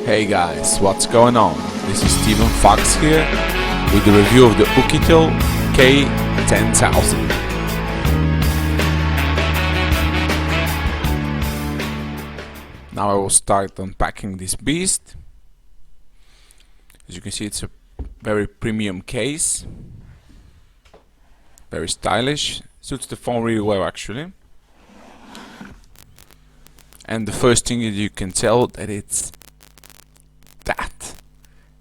Hey guys, what's going on? This is Steven Fox here with the review of the Oukitel K10000. Now I will start unpacking this beast. As you can see, it's a very premium case, very stylish, suits the phone really well actually. And the first thing that you can tell that it's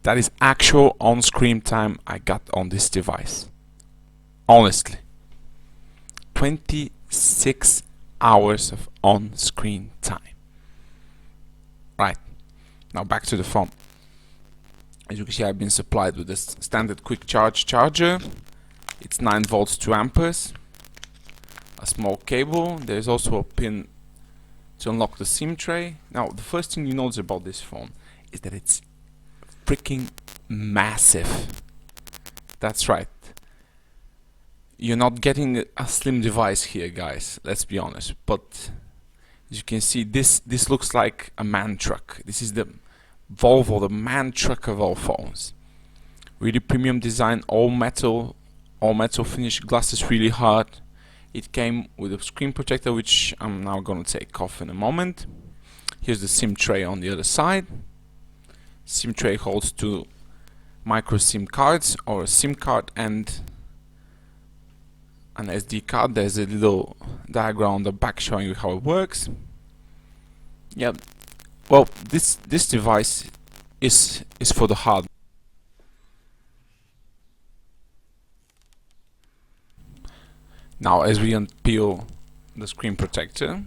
that is actual on-screen time I got on this device. Honestly, 26 hours of on-screen time. Right, now back to the phone. As you can see, I've been supplied with this standard quick charge charger. It's 9 volts 2 amperes, a small cable. There's also a pin to unlock the SIM tray. Now the first thing you notice about this phone is that it's freaking massive. That's right, you're not getting a slim device here, guys, let's be honest. But as you can see, this looks like a man truck. This is the Volvo, the man truck of all phones. Really premium design, all metal finish. Glass is really hard. It came with a screen protector, which I'm now going to take off in a moment. Here's the SIM tray on the other side. SIM tray holds 2 micro SIM cards, or a SIM card and an SD card. There's a little diagram on the back showing you how it works. Yeah, well, this device is for the hard. Now, as we unpeel the screen protector,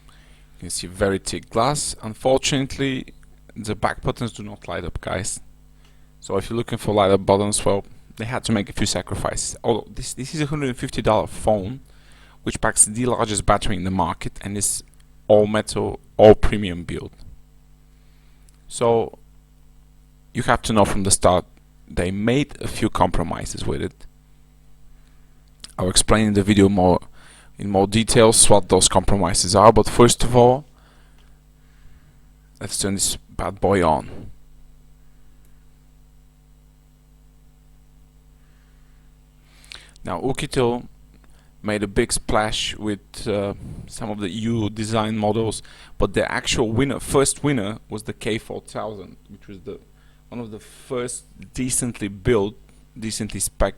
you can see very thick glass. Unfortunately, the back buttons do not light up, guys. So if you're looking for light up buttons, well, they had to make a few sacrifices. Although this is a $150 phone, which packs the largest battery in the market and is all metal, all premium build. So you have to know from the start they made a few compromises with it. I'll explain in the video in more details what those compromises are, but first of all, let's turn this bad boy on. Now, Oukitel made a big splash with some of the EU design models, but the actual first winner was the K10000, which was one of the first decently built, decently spec'd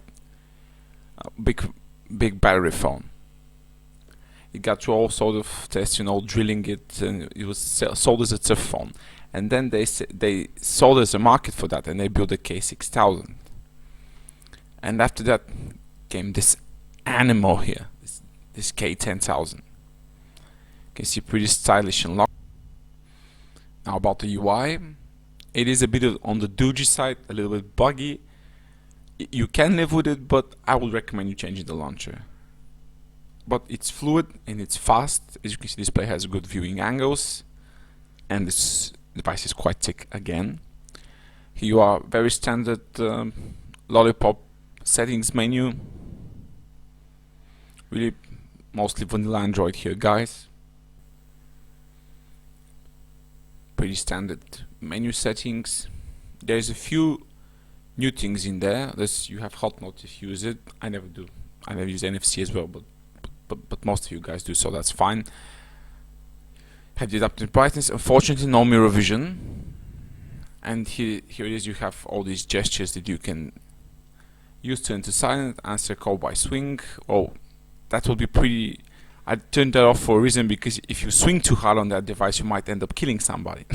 big battery phone. It got through all sort of tests, drilling it, and it was sold as a tough phone. And then they sold as a market for that, and they built a K6000. And after that came this animal here, this K10000. You can see pretty stylish and locked. Now about the UI, it is a bit on the doogey side, a little bit buggy. You can live with it, but I would recommend you changing the launcher. But it's fluid and it's fast. As you can see, the display has good viewing angles, and this device is quite thick again. Here you are, very standard lollipop settings menu. Really mostly vanilla Android here, guys. Pretty standard menu settings. There's a few new things in there. You have hot mode if you use it. I never do. I never use NFC as well, but most of you guys do, so that's fine. Have the adaptive brightness. Unfortunately, no mirror vision. And here it is. You have all these gestures that you can use. Turn to silent, answer call by swing. Oh, that will be pretty. I turned that off for a reason, because if you swing too hard on that device, you might end up killing somebody.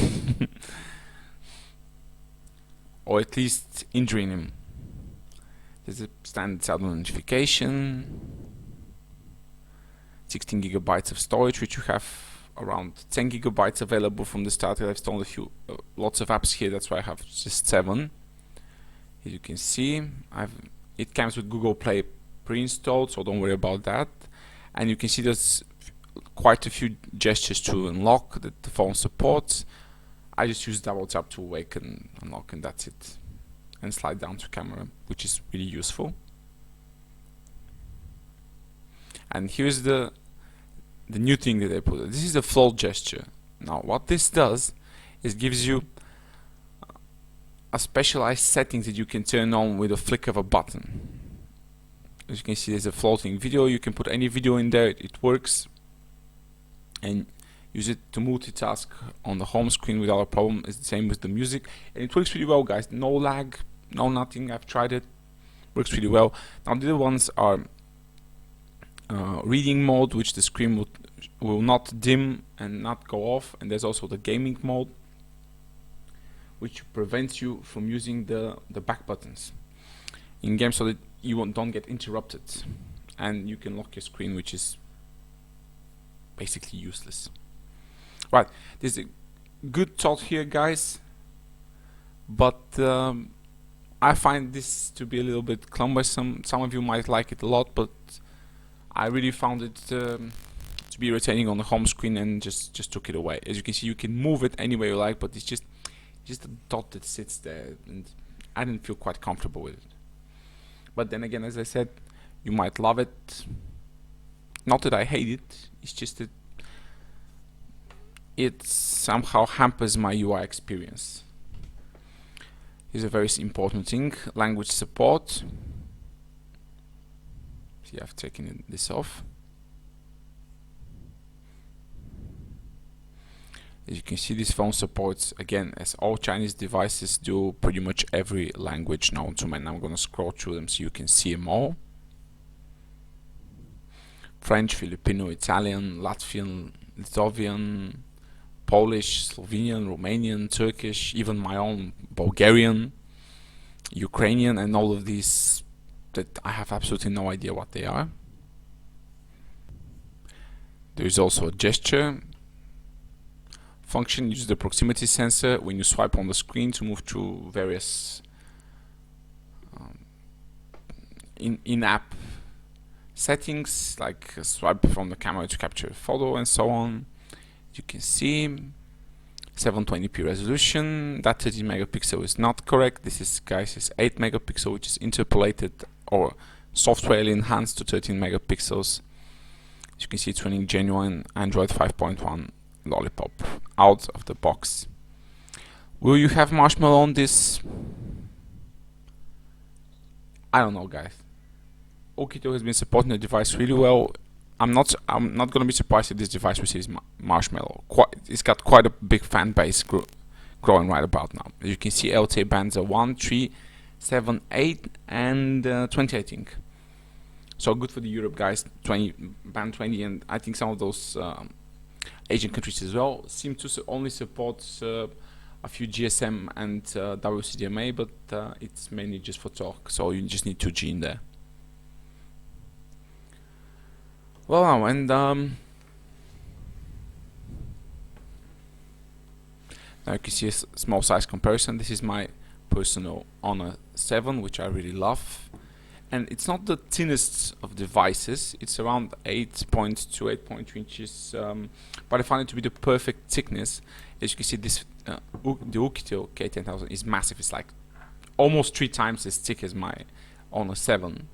Or at least injuring him. There's a standard satellite notification. 16 gigabytes of storage, which you have around 10 gigabytes available from the start. I've installed lots of apps here, that's why I have just 7. As you can see, it comes with Google Play pre-installed, so don't worry about that. And you can see there's quite a few gestures to unlock that the phone supports. I just use double tap to awake and unlock, and that's it. And slide down to camera, which is really useful. And here's the new thing that they put. This is the float gesture. Now what this does It gives you a specialized setting that you can turn on with a flick of a button. As you can see, there's a floating video. You can put any video in there, it works, and use it to multitask on the home screen without a problem. It's the same with the music, and it works really well, guys. No lag, no nothing. I've tried it, works really well. Now the other ones are reading mode, which the screen will not dim and not go off, and there's also the gaming mode, which prevents you from using the back buttons in game, so that you don't get interrupted, and you can lock your screen, which is basically useless. Right, there's a good thought here, guys, but I find this to be a little bit cumbersome. Some of you might like it a lot, but I really found it to be irritating on the home screen, and just took it away. As you can see, you can move it any way you like, but it's just a dot that sits there, and I didn't feel quite comfortable with it. But then again, as I said, you might love it. Not that I hate it, it's just that it somehow hampers my UI experience. Here's a very important thing: language support. See, I've taken this off. As you can see, this phone supports, again, as all Chinese devices do, pretty much every language known to man. I'm going to scroll through them so you can see them all. French, Filipino, Italian, Latvian, Lithuanian, Polish, Slovenian, Romanian, Turkish, even my own Bulgarian, Ukrainian, and all of these that I have absolutely no idea what they are. There is also a gesture function. Use the proximity sensor when you swipe on the screen to move through various in-app settings, like swipe from the camera to capture a photo and so on. You can see 720p resolution. That 13 megapixel is not correct. This is, guys, is 8 megapixel, which is interpolated or softwarely enhanced to 13 megapixels. As you can see, it's running genuine Android 5.1 Lollipop out of the box. Will you have Marshmallow on this? I don't know, guys. Oukitel has been supporting the device really well. I'm not going to be surprised if this device receives Marshmallow. It's got quite a big fan base growing right about now. As you can see, LTA bands are 1, 3, 7, 8, and 20, I think. So good for the Europe, guys. Band 20, and I think some of those Asian countries as well seem to only support a few GSM and WCDMA, but it's mainly just for talk, so you just need 2G in there. Well, and now you can see a small size comparison. This is my personal Honor 7, which I really love, and it's not the thinnest of devices. It's around 8.2, 8.3 inches, but I find it to be the perfect thickness. As you can see, this the Oukitel K10000 is massive. It's like almost 3 times as thick as my Honor 7.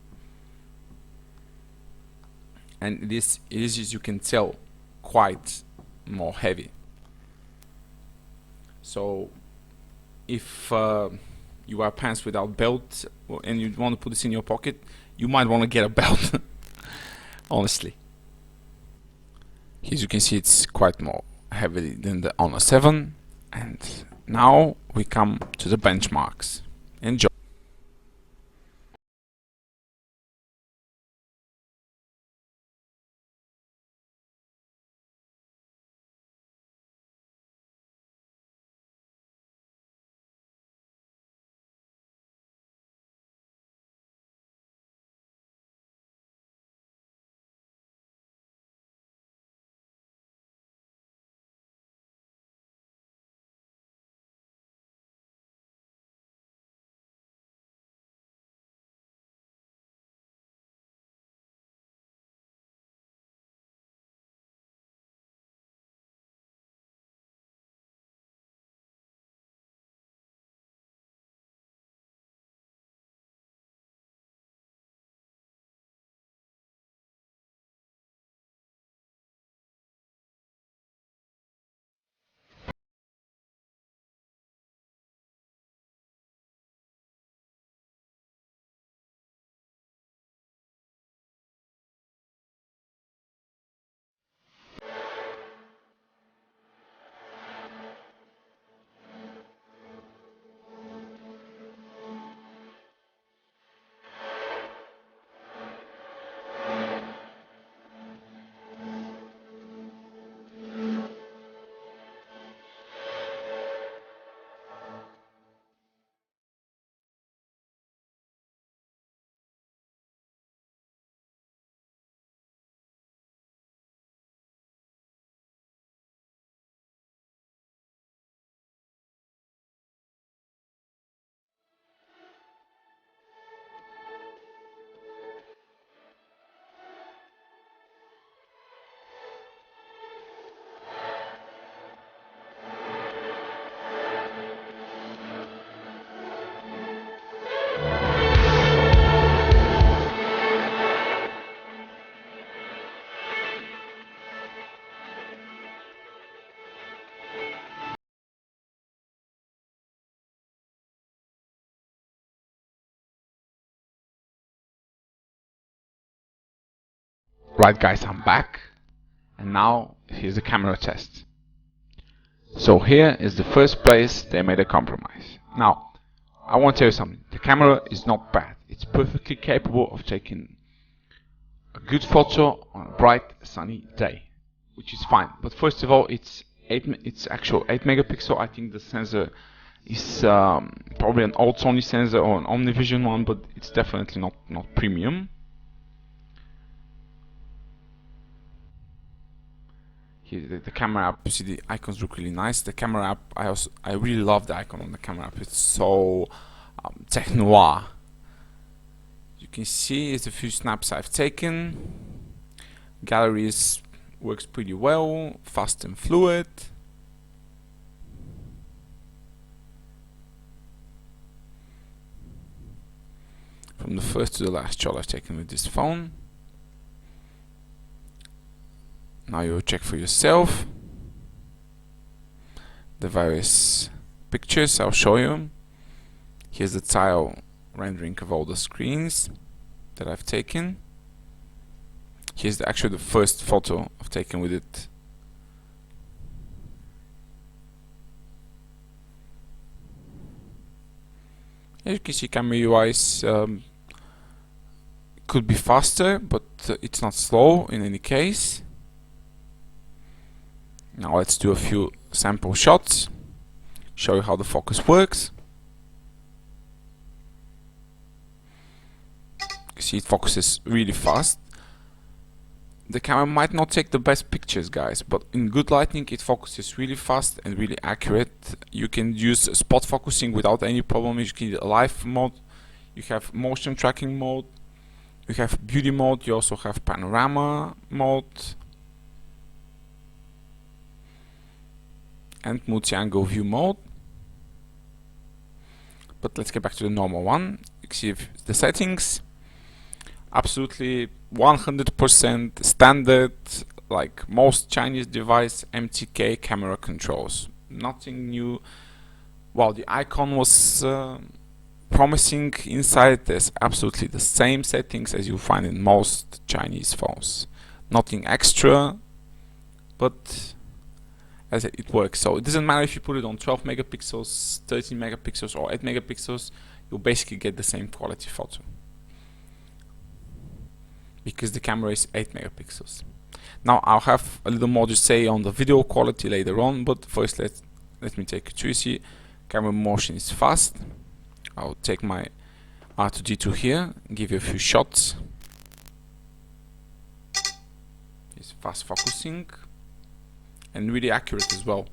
And it is, as you can tell, quite more heavy. So if you wear pants without belt and you want to put this in your pocket, you might want to get a belt. Honestly, as you can see, it's quite more heavy than the Honor 7. And now we come to the benchmarks. Enjoy. Right guys, I'm back, and now here's the camera test. So here is the first place they made a compromise. Now, I want to tell you something. The camera is not bad. It's perfectly capable of taking a good photo on a bright sunny day, which is fine. But first of all, it's actual 8 megapixel. I think the sensor is probably an old Sony sensor or an Omnivision one, but it's definitely not premium. Here the camera app, you see the icons look really nice. The camera app, I really love the icon on the camera app. It's so tech noir. You can see it's a few snaps I've taken. Galleries works pretty well, fast and fluid. From the first to the last shot I've taken with this phone. Now you'll check for yourself the various pictures I'll show you. Here's the tile rendering of all the screens that I've taken. Here's actually the first photo I've taken with it. As you can see, camera UI could be faster, but it's not slow in any case. Now let's do a few sample shots, show you how the focus works. You see it focuses really fast. The camera might not take the best pictures, guys, but in good lighting it focuses really fast and really accurate. You can use spot focusing without any problem. You can use a live mode, you have motion tracking mode, you have beauty mode, you also have panorama mode and multi-angle view mode. But let's get back to the normal one. You can see the settings, absolutely 100% standard, like most Chinese device MTK camera controls. Nothing new. While the icon was promising, inside there's absolutely the same settings as you find in most Chinese phones. Nothing extra, but as it works. So it doesn't matter if you put it on 12 megapixels, 13 megapixels or 8 megapixels, you'll basically get the same quality photo, because the camera is 8 megapixels. Now I'll have a little more to say on the video quality later on, but first let me take you through. You see, camera motion is fast. I'll take my R2D2 here and give you a few shots. It's fast focusing and really accurate as well.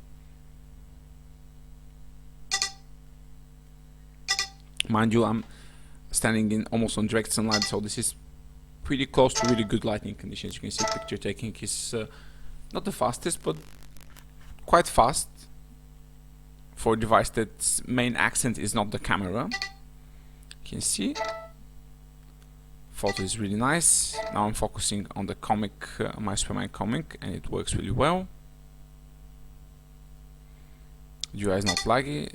Mind you, I'm standing in almost on direct sunlight, so this is pretty close to really good lighting conditions. You can see picture taking is not the fastest, but quite fast for a device that's main accent is not the camera. You can see photo is really nice. Now I'm focusing on the comic, my Superman comic, and it works really well. UI is not laggy.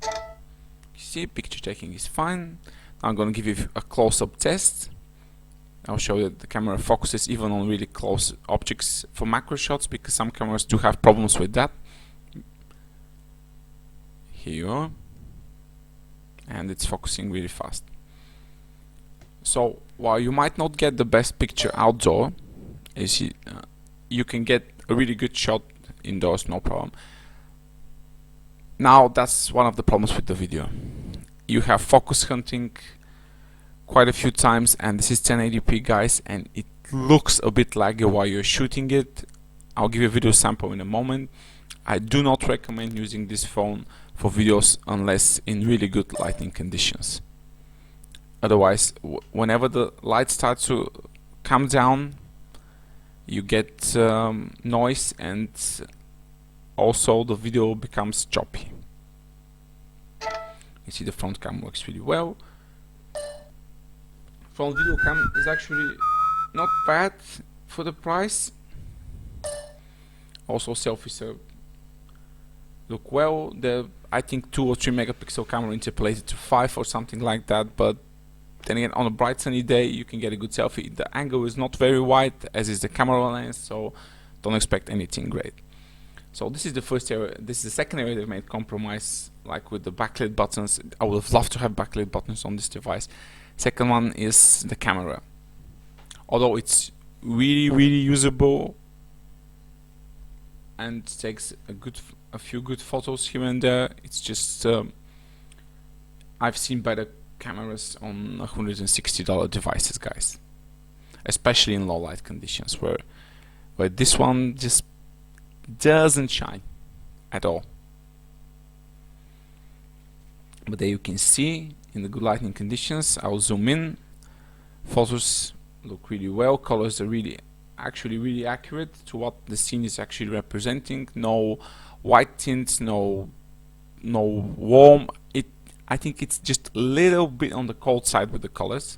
You see, picture taking is fine. Now I'm going to give you a close-up test. I'll show you that the camera focuses even on really close objects for macro shots, because some cameras do have problems with that. Here you are, and it's focusing really fast. So while you might not get the best picture outdoor, you can get a really good shot indoors, no problem. Now that's one of the problems with the video. You have focus hunting quite a few times, and this is 1080p, guys, and it looks a bit laggy while you're shooting it. I'll give you a video sample in a moment. I do not recommend using this phone for videos unless in really good lighting conditions. Otherwise, whenever the light starts to come down, you get noise, and also the video becomes choppy. You see the front cam works really well. Front video cam is actually not bad for the price. Also selfies look well. I think 2 or 3 megapixel camera interpolated to 5 or something like that, but Then again, on a bright sunny day you can get a good selfie. The angle is not very wide, as is the camera lens, so don't expect anything great. So this is the first area. This is the second area they've made compromise, like with the backlit buttons. I would have loved to have backlit buttons on this device. Second one is the camera. Although it's really usable and takes a few good photos here and there, it's just I've seen better cameras on $160 devices, guys, especially in low light conditions, where this one just doesn't shine at all. But there you can see in the good lighting conditions. I'll zoom in. Photos look really well. Colors are actually really accurate to what the scene is actually representing. No white tints, no warm. I think it's just a little bit on the cold side with the colors.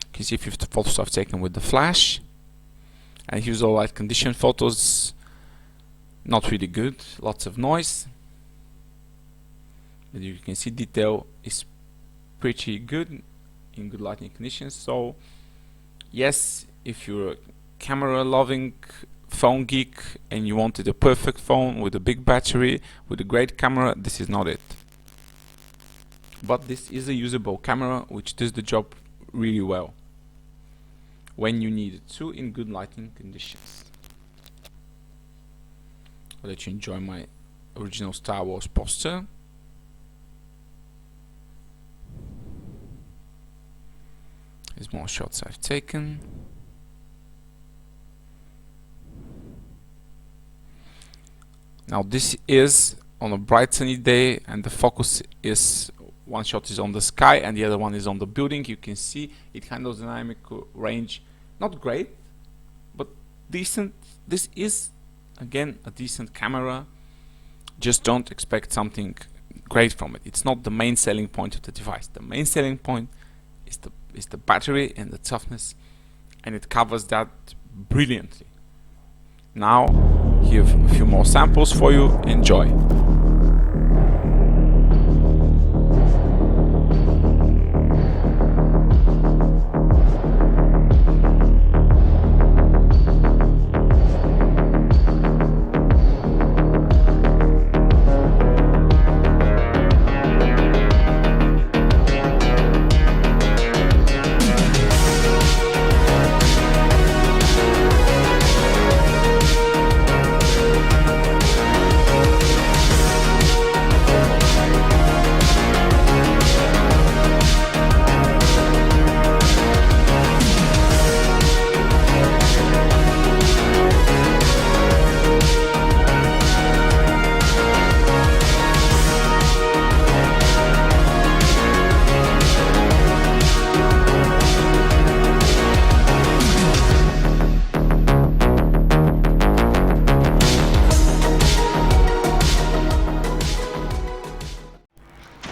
You can see if the photos I've taken with the flash. And here's all light condition photos. Not really good, lots of noise. But you can see detail is pretty good in good lighting conditions. So yes, if you're a camera loving phone geek and you wanted a perfect phone with a big battery, with a great camera, this is not it. But this is a usable camera which does the job really well when you need it to in good lighting conditions. I'll let you enjoy my original Star Wars poster. Here's more shots I've taken. Now this is on a bright sunny day, and the focus is, one shot is on the sky and the other one is on the building. You can see it handles dynamic range, not great, but decent. This is again a decent camera. Just don't expect something great from it. It's not the main selling point of the device. The main selling point is the battery and the toughness, and it covers that brilliantly. Now here are a few more samples for you. Enjoy.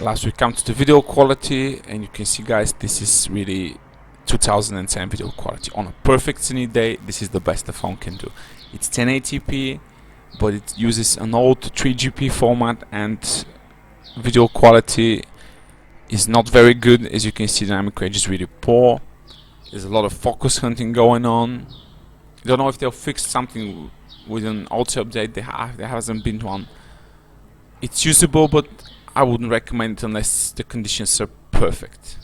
Last we come to the video quality, and you can see, guys, this is really 2010 video quality. On a perfect sunny day, this is the best the phone can do. It's 1080p, but it uses an old 3GP format, and video quality is not very good. As you can see, dynamic range is really poor. There's a lot of focus hunting going on. I don't know if they'll fix something with an auto update. There hasn't been one. It's usable, but I wouldn't recommend it unless the conditions are perfect.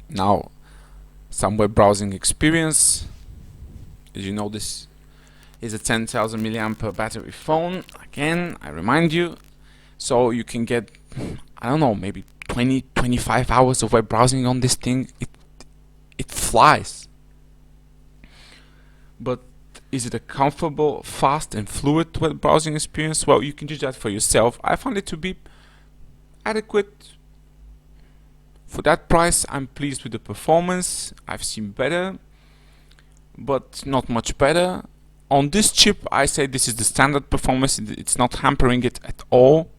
Now, some web browsing experience. As you know, this is a 10,000 milliampere battery phone. Again, I remind you, so you can get, I don't know, maybe 20-25 hours of web browsing on this thing. It flies. But is it a comfortable, fast and fluid web browsing experience? Well, you can judge that for yourself. I found it to be adequate. For that price, I'm pleased with the performance. I've seen better, but not much better. On this chip, I say this is the standard performance. It's not hampering it at all.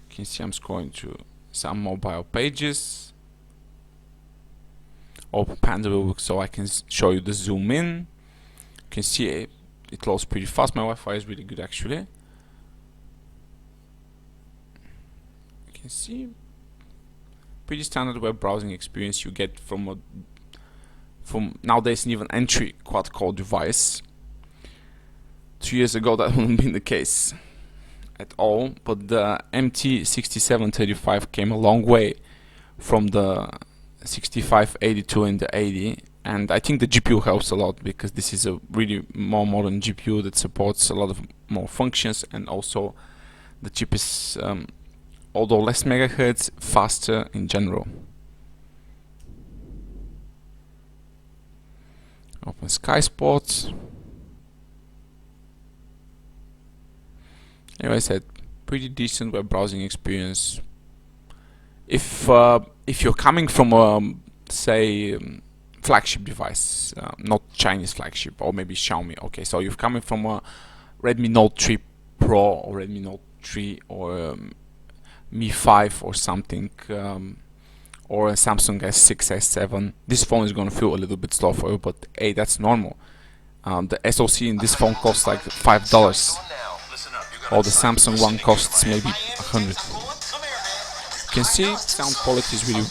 You can see I'm scrolling through some mobile pages. Open Panda so I can show you the zoom in. You can see it loads pretty fast. My Wi-Fi is really good actually. You can see pretty standard web browsing experience you get from nowadays an even entry quad-core device. 2 years ago that wouldn't be the case at all, but the MT6735 came a long way from the 6582 and the 80, and I think the GPU helps a lot because this is a really more modern GPU that supports a lot of more functions, and also the chip is although less megahertz, faster in general. Open Sky Sports. Anyway, I said pretty decent web browsing experience. If you're coming from a say flagship device, not Chinese flagship, or maybe Xiaomi. Okay, so you're coming from a Redmi Note 3 Pro or Redmi Note 3 or Mi 5 or something, or a Samsung S6, S7. This phone is gonna feel a little bit slow for you, but hey, that's normal. The SoC in this phone costs like $5, while the Samsung one costs maybe $100. You can see sound quality is really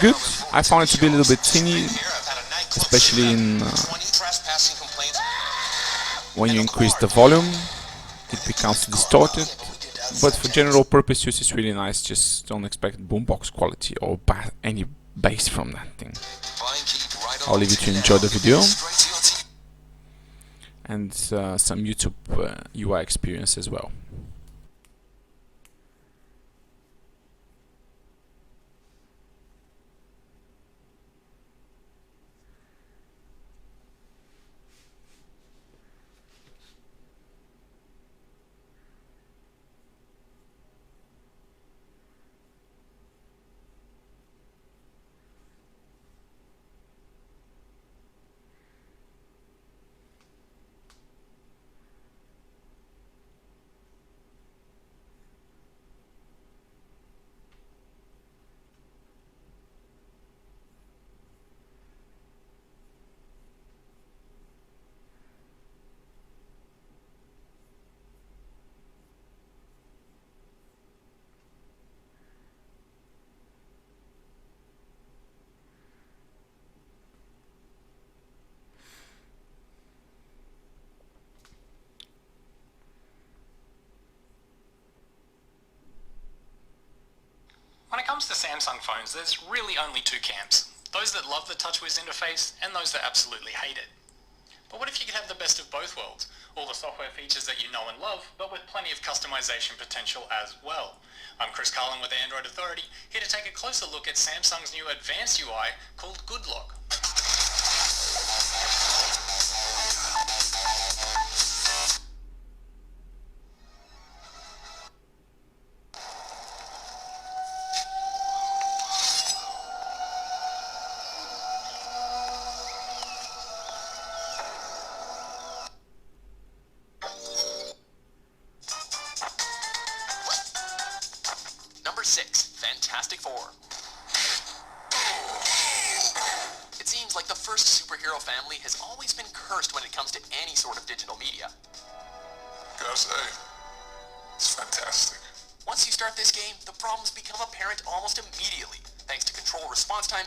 good. I found it to be a little bit tinny, especially in when you increase the volume, it becomes distorted. But for general purpose use, it's really nice. Just don't expect boombox quality or any bass from that thing. I'll leave you to enjoy the video and some YouTube UI experience as well. When it comes to Samsung phones, there's really only two camps. Those that love the TouchWiz interface and those that absolutely hate it. But what if you could have the best of both worlds? All the software features that you know and love, but with plenty of customization potential as well. I'm Chris Cullen with Android Authority, here to take a closer look at Samsung's new advanced UI called GoodLock. Number 6, Fantastic Four. It seems like the first superhero family has always been cursed when it comes to any sort of digital media. Gotta say, it's fantastic. Once you start this game, the problems become apparent almost immediately, thanks to control response time.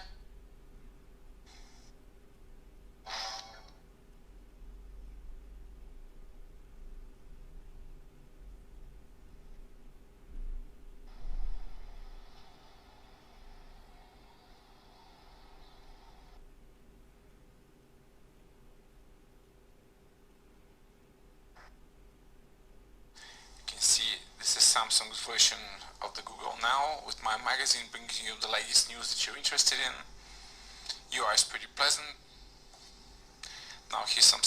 Samsung's version of the Google Now with my magazine bringing you the latest news that you're interested in. UI is pretty pleasant. Now here's some